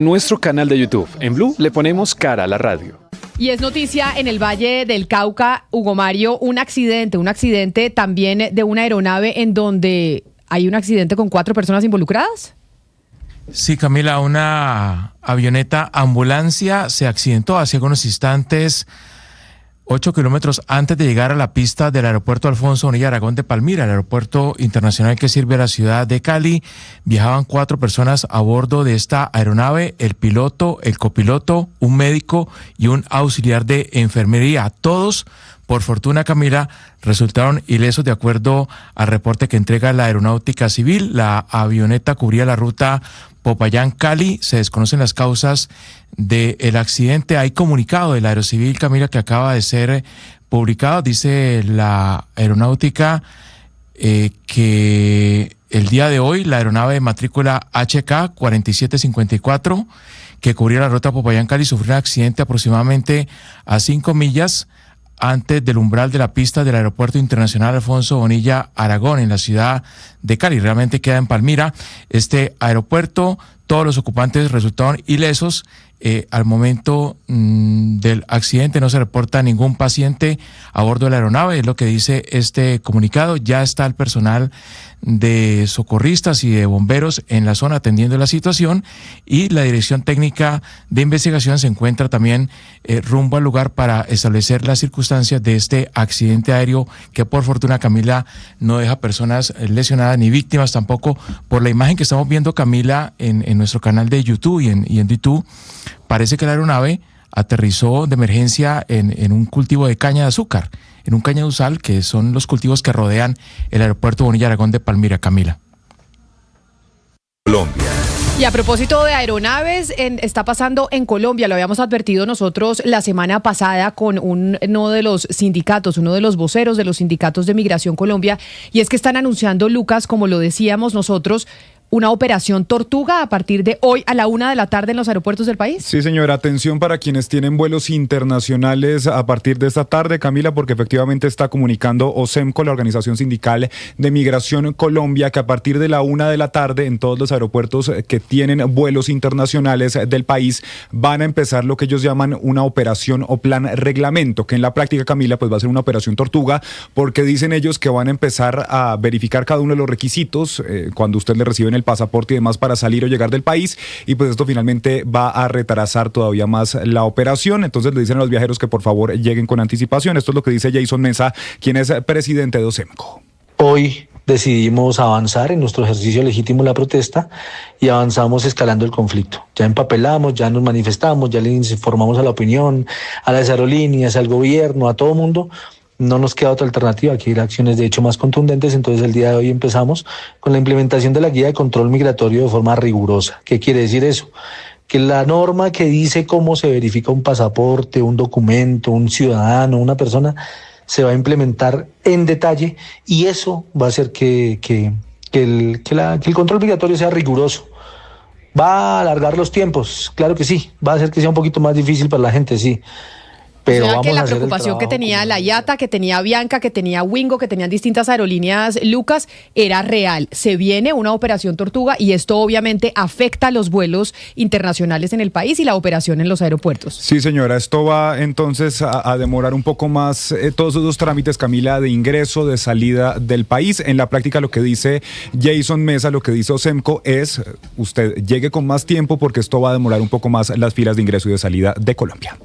Nuestro canal de YouTube, en Blue, le ponemos cara a la radio. Y es noticia en el Valle del Cauca, Hugo Mario, un accidente también de una aeronave en donde hay un accidente con 4 personas involucradas. Sí, Camila, una avioneta ambulancia se accidentó hace algunos instantes 8 kilómetros antes de llegar a la pista del aeropuerto Alfonso Bonilla Aragón de Palmira, el aeropuerto internacional que sirve a la ciudad de Cali. Viajaban 4 personas a bordo de esta aeronave, el piloto, el copiloto, un médico y un auxiliar de enfermería. Todos, por fortuna, Camila, resultaron ilesos de acuerdo al reporte que entrega la Aeronáutica Civil. La avioneta cubría la ruta Popayán-Cali. Se desconocen las causas del accidente. Hay comunicado de la Aerocivil, Camila, que acaba de ser publicado. Dice la Aeronáutica que el día de hoy la aeronave de matrícula HK 4754 que cubría la ruta Popayán-Cali sufrió un accidente aproximadamente a 5 millas antes del umbral de la pista del Aeropuerto Internacional Alfonso Bonilla Aragón en la ciudad de Cali. Realmente queda en Palmira este aeropuerto. Todos los ocupantes resultaron ilesos. Al momento del accidente no se reporta ningún paciente a bordo de la aeronave, es lo que dice este comunicado. Ya está el personal de socorristas y de bomberos en la zona atendiendo la situación, y la Dirección Técnica de Investigación se encuentra también rumbo al lugar para establecer las circunstancias de este accidente aéreo que, por fortuna, Camila, no deja personas lesionadas ni víctimas tampoco. Por la imagen que estamos viendo, Camila, en nuestro canal de YouTube y en YouTube, parece que la aeronave aterrizó de emergencia en un cultivo de caña de azúcar, en un cañaduzal, que son los cultivos que rodean el aeropuerto Bonilla Aragón de Palmira, Camila. Colombia. Y a propósito de aeronaves, está pasando en Colombia, lo habíamos advertido nosotros la semana pasada con uno de los sindicatos, uno de los voceros de los sindicatos de Migración Colombia, y es que están anunciando, Lucas, como lo decíamos nosotros, una operación Tortuga a partir de hoy a la 1:00 p.m. en los aeropuertos del país. Sí, señora, atención para quienes tienen vuelos internacionales a partir de esta tarde, Camila, porque efectivamente está comunicando OSEMCO, la Organización Sindical de Migración Colombia, que a partir de la 1:00 p.m. en todos los aeropuertos que tienen vuelos internacionales del país van a empezar lo que ellos llaman una operación o plan reglamento, que en la práctica, Camila, pues va a ser una operación Tortuga, porque dicen ellos que van a empezar a verificar cada uno de los requisitos cuando usted le reciben el pasaporte y demás para salir o llegar del país, y pues esto finalmente va a retrasar todavía más la operación. Entonces le dicen a los viajeros que por favor lleguen con anticipación. Esto es lo que dice Jason Mesa, quien es presidente de OSEMCO. Hoy decidimos avanzar en nuestro ejercicio legítimo de la protesta y avanzamos escalando el conflicto. Ya empapelamos, ya nos manifestamos, ya le informamos a la opinión, a las aerolíneas, al gobierno, a todo mundo. No nos queda otra alternativa, que ir a acciones de hecho más contundentes. Entonces el día de hoy empezamos con la implementación de la guía de control migratorio de forma rigurosa. ¿Qué quiere decir eso? Que la norma que dice cómo se verifica un pasaporte, un documento, un ciudadano, una persona, se va a implementar en detalle, y eso va a hacer que el control migratorio sea riguroso. ¿Va a alargar los tiempos? Claro que sí. ¿Va a hacer que sea un poquito más difícil para la gente? Sí. Pero o sea, vamos que la a hacer preocupación que tenía la IATA, que tenía Bianca, que tenía Wingo, que tenían distintas aerolíneas, Lucas, era real. Se viene una operación Tortuga y esto obviamente afecta los vuelos internacionales en el país y la operación en los aeropuertos. Sí, señora, esto va entonces a demorar un poco más todos esos trámites, Camila, de ingreso, de salida del país. En la práctica, lo que dice Jason Mesa, lo que dice OSEMCO es: usted llegue con más tiempo porque esto va a demorar un poco más las filas de ingreso y de salida de Colombia.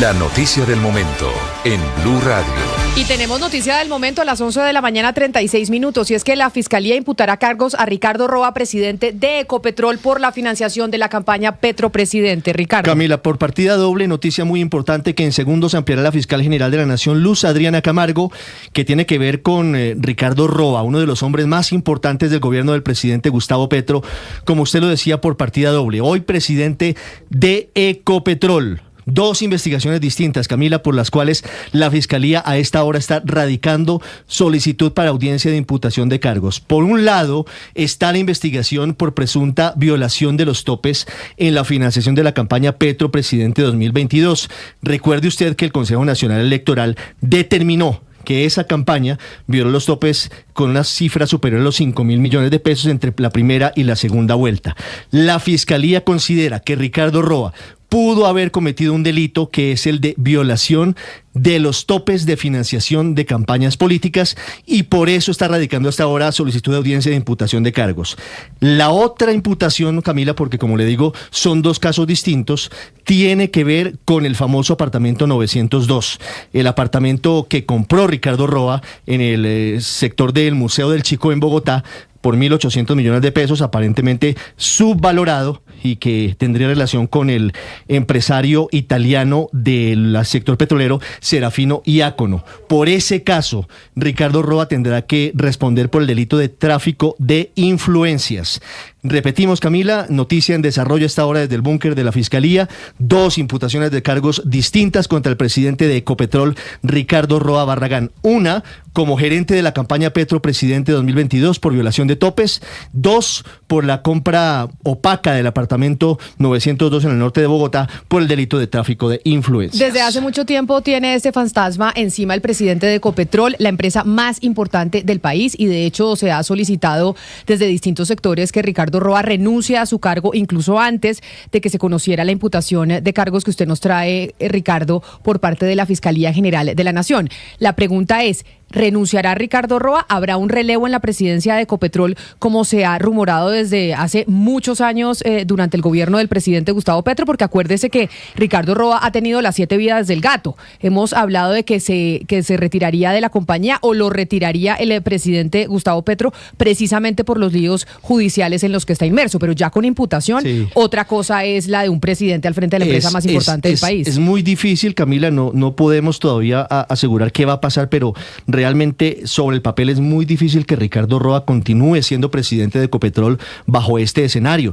La noticia del momento en Blue Radio. Y tenemos noticia del momento a las 11:36 a.m. y es que la Fiscalía imputará cargos a Ricardo Roa, presidente de Ecopetrol, por la financiación de la campaña Petro Presidente. Ricardo. Camila, por partida doble, noticia muy importante que en segundos ampliará la fiscal general de la Nación, Luz Adriana Camargo, que tiene que ver con Ricardo Roa, uno de los hombres más importantes del gobierno del presidente Gustavo Petro, como usted lo decía, por partida doble. Hoy presidente de Ecopetrol. 2 investigaciones distintas, Camila, por las cuales la Fiscalía a esta hora está radicando solicitud para audiencia de imputación de cargos. Por un lado está la investigación por presunta violación de los topes en la financiación de la campaña Petro Presidente 2022. Recuerde usted que el Consejo Nacional Electoral determinó que esa campaña violó los topes con una cifra superior a los 5.000 millones de pesos entre la primera y la segunda vuelta. La Fiscalía considera que Ricardo Roa pudo haber cometido un delito que es el de violación de los topes de financiación de campañas políticas y por eso está radicando hasta ahora solicitud de audiencia de imputación de cargos. La otra imputación, Camila, porque como le digo, son dos casos distintos, tiene que ver con el famoso apartamento 902, el apartamento que compró Ricardo Roa en el sector del Museo del Chico en Bogotá por 1.800 millones de pesos, aparentemente subvalorado, y que tendría relación con el empresario italiano del sector petrolero, Serafino Iacono. Por ese caso, Ricardo Roa tendrá que responder por el delito de tráfico de influencias. Repetimos, Camila, noticia en desarrollo a esta hora desde el búnker de la Fiscalía, 2 imputaciones de cargos distintas contra el presidente de Ecopetrol, Ricardo Roa Barragán. Una, como gerente de la campaña Petro Presidente 2022 por violación de topes. 2, por la compra opaca del apartamento 902 en el norte de Bogotá por el delito de tráfico de influencias. Desde hace mucho tiempo tiene este fantasma encima el presidente de Ecopetrol, la empresa más importante del país, y de hecho se ha solicitado desde distintos sectores que Ricardo Roa renuncie a su cargo incluso antes de que se conociera la imputación de cargos que usted nos trae, Ricardo, por parte de la Fiscalía General de la Nación. La pregunta es, ¿renunciará Ricardo Roa? ¿Habrá un relevo en la presidencia de Ecopetrol como se ha rumorado desde hace muchos años durante el gobierno del presidente Gustavo Petro? Porque acuérdese que Ricardo Roa ha tenido las 7 vidas del gato. Hemos hablado de que se retiraría de la compañía o lo retiraría el presidente Gustavo Petro precisamente por los líos judiciales en los que está inmerso, pero ya con imputación, sí. Otra cosa es la de un presidente al frente de la empresa más importante del país. Es muy difícil, Camila, no podemos todavía asegurar qué va a pasar, pero realmente sobre el papel es muy difícil que Ricardo Roa continúe siendo presidente de Ecopetrol bajo este escenario.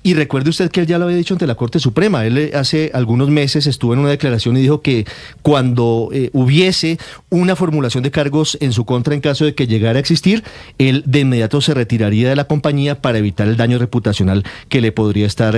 Y recuerde usted que él ya lo había dicho ante la Corte Suprema. Él hace algunos meses estuvo en una declaración y dijo que cuando hubiese una formulación de cargos en su contra en caso de que llegara a existir, él de inmediato se retiraría de la compañía para evitar el daño reputacional que le podría estar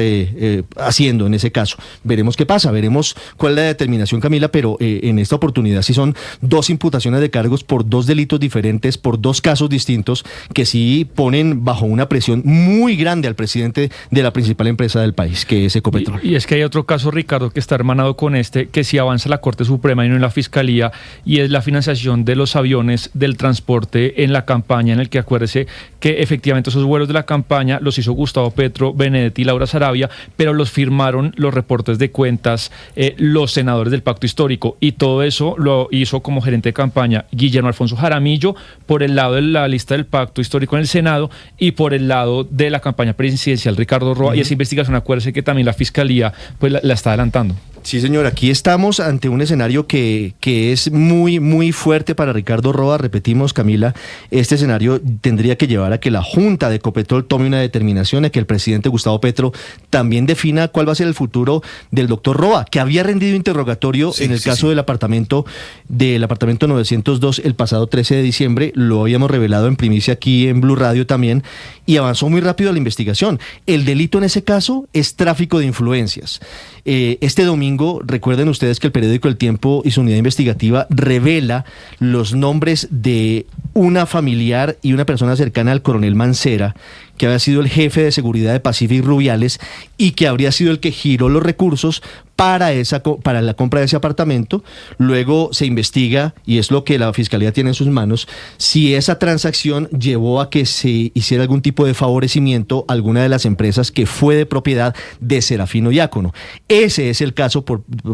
haciendo en ese caso. Veremos qué pasa, veremos cuál es la determinación, Camila, pero en esta oportunidad sí son 2 imputaciones de cargos por 2 delitos diferentes, por 2 casos distintos que sí ponen bajo una presión muy grande al presidente de la principal empresa del país, que es Ecopetrol. Y es que hay otro caso, Ricardo, que está hermanado con este, que si avanza la Corte Suprema y no en la Fiscalía, y es la financiación de los aviones del transporte en la campaña, en el que acuérdese que efectivamente esos vuelos de la campaña los hizo Gustavo Petro, Benedetti y Laura Sarabia, pero los firmaron los reportes de cuentas, los senadores del Pacto Histórico, y todo eso lo hizo como gerente de campaña Guillermo Alfonso Jaramillo, por el lado de la lista del Pacto Histórico en el Senado, y por el lado de la campaña presidencial Ricardo Roa. Y esa investigación, acuérdese que también la Fiscalía pues la está adelantando. Sí, señor, aquí estamos ante un escenario que es muy, muy fuerte para Ricardo Roa. Repetimos, Camila, este escenario tendría que llevar a que la Junta de Ecopetrol tome una determinación, a que el presidente Gustavo Petro también defina cuál va a ser el futuro del doctor Roa, que había rendido interrogatorio en el caso del apartamento 902 el pasado 13 de diciembre. Lo habíamos revelado en primicia aquí en Blue Radio también, y avanzó muy rápido la investigación. El delito en ese caso es tráfico de influencias. Este domingo, recuerden ustedes que el periódico El Tiempo y su unidad investigativa revela los nombres de una familiar y una persona cercana al coronel Mancera, que había sido el jefe de seguridad de Pacific Rubiales y que habría sido el que giró los recursos para la compra de ese apartamento. Luego se investiga, y es lo que la Fiscalía tiene en sus manos, si esa transacción llevó a que se hiciera algún tipo de favorecimiento a alguna de las empresas que fue de propiedad de Serafino Iacono. Ese es el caso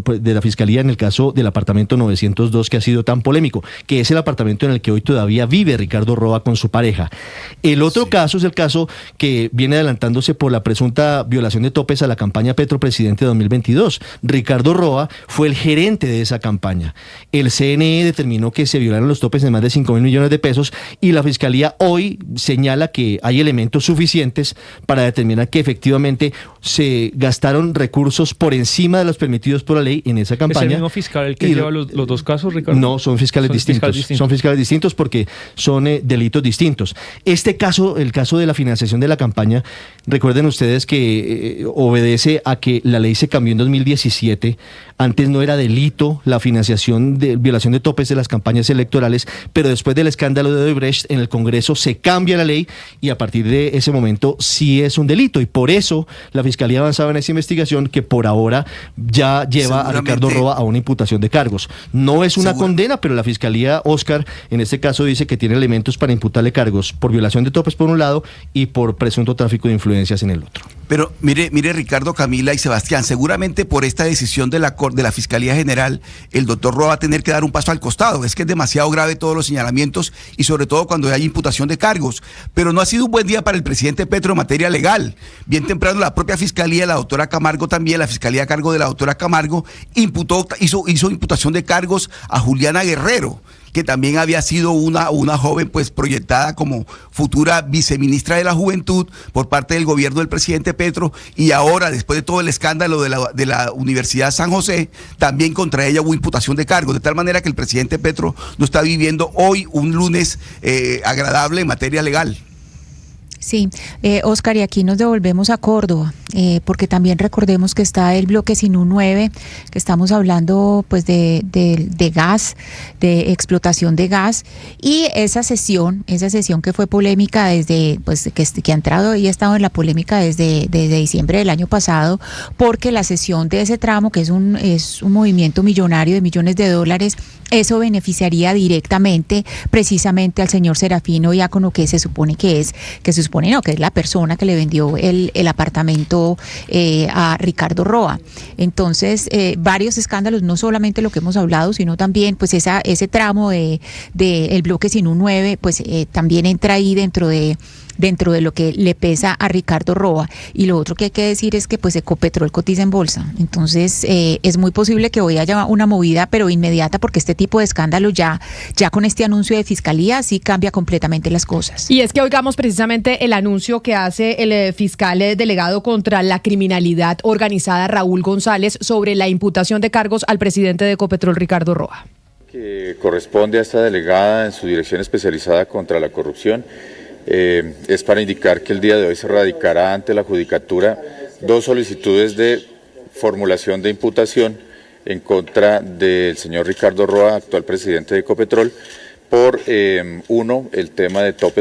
de la Fiscalía en el caso del apartamento 902, que ha sido tan polémico, que es el apartamento en el que hoy todavía vive Ricardo Roa con su pareja. El otro caso es el caso que viene adelantándose por la presunta violación de topes a la campaña Petro Presidente 2022. Ricardo Roa fue el gerente de esa campaña. El CNE determinó que se violaron los topes de más de 5.000 millones de pesos, y la Fiscalía hoy señala que hay elementos suficientes para determinar que efectivamente se gastaron recursos por encima de los permitidos por la ley en esa campaña. ¿Es el mismo fiscal el que lleva los 2 casos, Ricardo? No, son fiscales distintos. Son fiscales distintos porque son delitos distintos. Este caso, el caso de la financiación de la campaña, recuerden ustedes que obedece a que la ley se cambió en 2017 2017. Antes no era delito la financiación de violación de topes de las campañas electorales, pero después del escándalo de Odebrecht en el Congreso se cambia la ley y a partir de ese momento sí es un delito, y por eso la Fiscalía avanzaba en esa investigación que por ahora ya lleva a Ricardo Roa a una imputación de cargos. No es una condena, pero la Fiscalía, Oscar, en este caso dice que tiene elementos para imputarle cargos por violación de topes por un lado y por presunto tráfico de influencias en el otro. Pero mire Ricardo, Camila y Sebastián, seguramente por esta decisión de la Fiscalía General, el doctor Roa va a tener que dar un paso al costado. Es que es demasiado grave todos los señalamientos y sobre todo cuando hay imputación de cargos. Pero no ha sido un buen día para el presidente Petro en materia legal. Bien temprano la propia Fiscalía, la doctora Camargo también, la Fiscalía a cargo de la doctora Camargo, hizo imputación de cargos a Juliana Guerrero, que también había sido una joven pues proyectada como futura viceministra de la Juventud por parte del gobierno del presidente Petro, y ahora, después de todo el escándalo de la Universidad San José, también contra ella hubo imputación de cargos, de tal manera que el presidente Petro no está viviendo hoy un lunes agradable en materia legal. Sí, Oscar, y aquí nos devolvemos a Córdoba, porque también recordemos que está el bloque Sinú 9, que estamos hablando pues de gas, de explotación de gas, y esa sesión que fue polémica desde, pues que ha entrado y ha estado en la polémica desde diciembre del año pasado, porque la sesión de ese tramo, que es un movimiento millonario de millones de dólares, eso beneficiaría directamente precisamente al señor Serafino Diácono, que se supone que es la persona que le vendió el apartamento a Ricardo Roa. Entonces, varios escándalos, no solamente lo que hemos hablado, sino también pues ese tramo de el bloque Sinú 9, pues también entra ahí dentro de lo que le pesa a Ricardo Roa. Y lo otro que hay que decir es que pues Ecopetrol cotiza en bolsa. Entonces es muy posible que hoy haya una movida, pero inmediata, porque este tipo de escándalos ya con este anuncio de Fiscalía sí cambia completamente las cosas. Y es que oigamos precisamente el anuncio que hace el fiscal delegado contra la criminalidad organizada, Raúl González, sobre la imputación de cargos al presidente de Ecopetrol, Ricardo Roa. Que corresponde a esta delegada en su dirección especializada contra la corrupción. Es para indicar que el día de hoy se radicará ante la Judicatura 2 solicitudes de formulación de imputación en contra del señor Ricardo Roa, actual presidente de Ecopetrol, por uno, el tema de topes